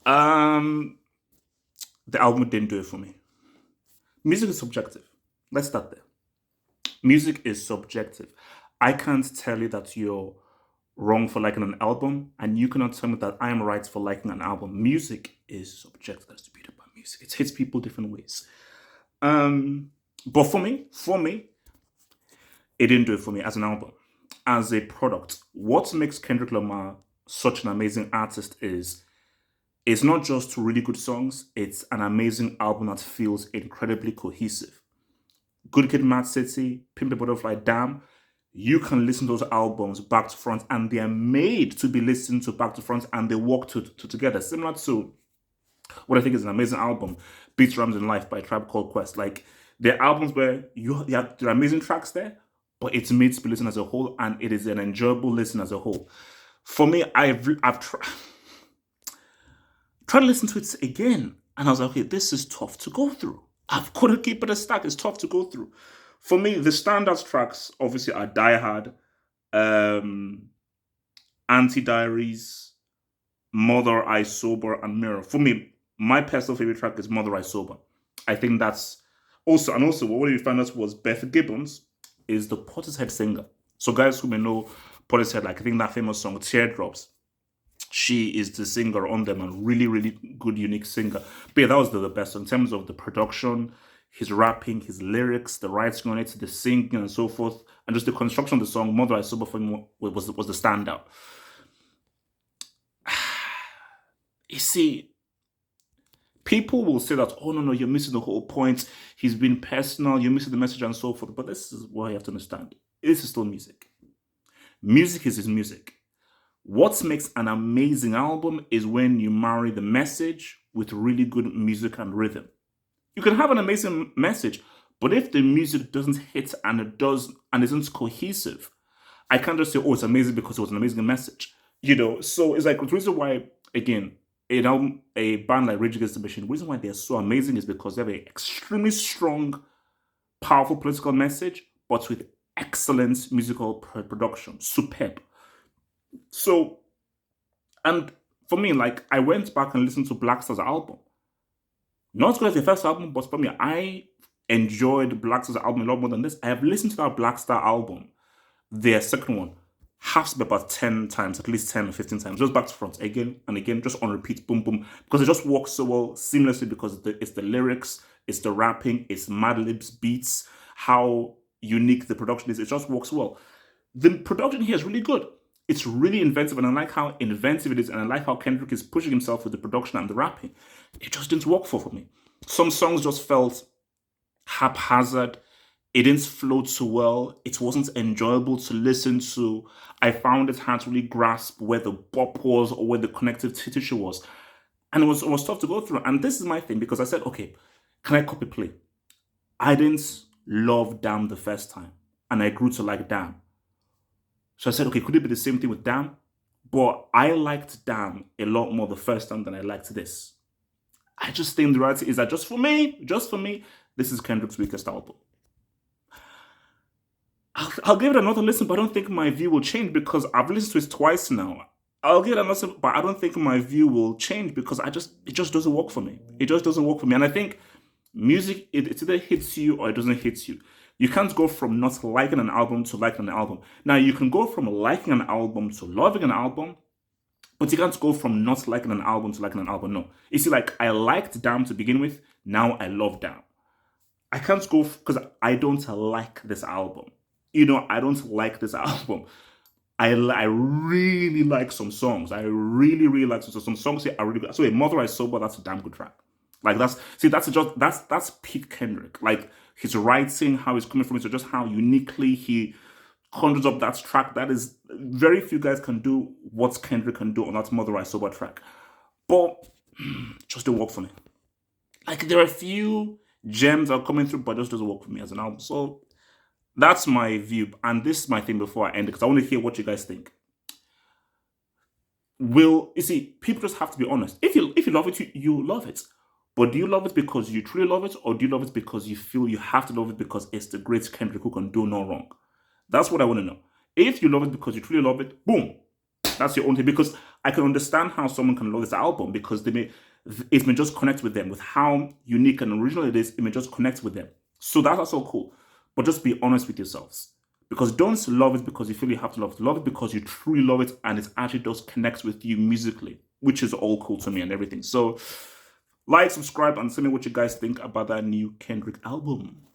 Um, the album didn't do it for me. Music is subjective. Let's start there. Music is subjective. I can't tell you that you're wrong for liking an album, and you cannot tell me that I am right for liking an album. Music is subjective. That's the beauty about music. It hits people different ways. Um, but for me, it didn't do it for me as an album. As a product, what makes Kendrick Lamar such an amazing artist is it's not just really good songs, it's an amazing album that feels incredibly cohesive. Good Kid, Mad City, Pimp a Butterfly, Damn, you can listen to those albums back to front and they are made to be listened to back to front and they work together. Similar to what I think is an amazing album, Beats, Rhymes, and Life by Tribe Called Quest. Like, there are albums where there are amazing tracks there, but it's made to be listened as a whole and it is an enjoyable listen as a whole. For me, I've tried to listen to it again and I was like, okay, this is tough to go through. I've got to keep it a stack. It's tough to go through. For me, the standout tracks obviously are Die Hard, um, Anti Diaries, Mother I Sober, and Mirror. For me, my personal favorite track is Mother I Sober. I think that's also what we found out was Beth Gibbons is the Portishead singer. So guys who may know Portishead, like I think that famous song Teardrops, she is the singer on them and really, really good, unique singer. But yeah, that was the best in terms of the production, his rapping, his lyrics, the writing on it, the singing and so forth, and just the construction of the song. Mother I Sober for me was the standout. You see, people will say that, oh, no, you're missing the whole point. He's been personal, you're missing the message and so forth. But this is what you have to understand. This is still music. Music is his music. What makes an amazing album is when you marry the message with really good music and rhythm. You can have an amazing message, but if the music doesn't hit and it does and isn't cohesive, I can't just say, oh, it's amazing because it was an amazing message. So it's like the reason why, again, a band like Rage Against the Machine, the reason why they're so amazing is because they have an extremely strong, powerful political message, but with excellent musical production. Superb. So, and for me, like, I went back and listened to Black Star's album. Not as good as the first album, but for me, I enjoyed Black Star's album a lot more than this. I have listened to that Black Star album, their second one, has to be about 10 times, at least 10 or 15 times, just back to front, again and again, just on repeat, boom, boom, because it just works so well seamlessly because it's the lyrics, it's the rapping, it's Mad Libs beats, how unique the production is, it just works well. The production here is really good. It's really inventive, and I like how inventive it is, and I like how Kendrick is pushing himself with the production and the rapping. It just didn't work for me. Some songs just felt haphazard. It didn't flow too well. It wasn't enjoyable to listen to. I found it hard to really grasp where the bop was or where the connective tissue was. And it was tough to go through. And this is my thing because I said, okay, can I copy play? I didn't love Damn the first time, and I grew to like Damn. So I said, okay, could it be the same thing with Damn? But I liked Damn a lot more the first time than I liked this. I just think the reality is that just for me, this is Kendrick's weakest album. I'll give it another listen, but I don't think my view will change because I've listened to it twice now. I'll give it another listen, but I don't think my view will change because it just doesn't work for me. It just doesn't work for me. And I think music, it either hits you or it doesn't hit you. You can't go from not liking an album to liking an album. Now, you can go from liking an album to loving an album, but you can't go from not liking an album to liking an album. No. You see, like, I liked Damn to begin with. Now I love Damn. I can't go because I don't like this album. I don't like this album. I really like some songs. I really, really like some songs here are really good. So a Mother I Sober, that's a damn good track. Like that's peak Kendrick. Like his writing, how he's coming from it, so just how uniquely he conjures up that track. That is very few guys can do what Kendrick can do on that Mother I Sober track. But just don't work for me. Like there are a few gems that are coming through, but it just doesn't work for me as an album. So that's my view, and this is my thing before I end it because I want to hear what you guys think. You see, people just have to be honest. If you love it, you love it. But do you love it because you truly love it, or do you love it because you feel you have to love it because it's the great Kendrick who can do no wrong? That's what I want to know. If you love it because you truly love it, boom, That's your own thing. Because I can understand how someone can love this album because it may just connect with them with how unique and original it is. It may just connect with them. So that's also cool. But just be honest with yourselves. Because don't love it because you feel you have to love it. Love it because you truly love it and it actually does connect with you musically, which is all cool to me and everything. So like, subscribe, and tell me what you guys think about that new Kendrick album.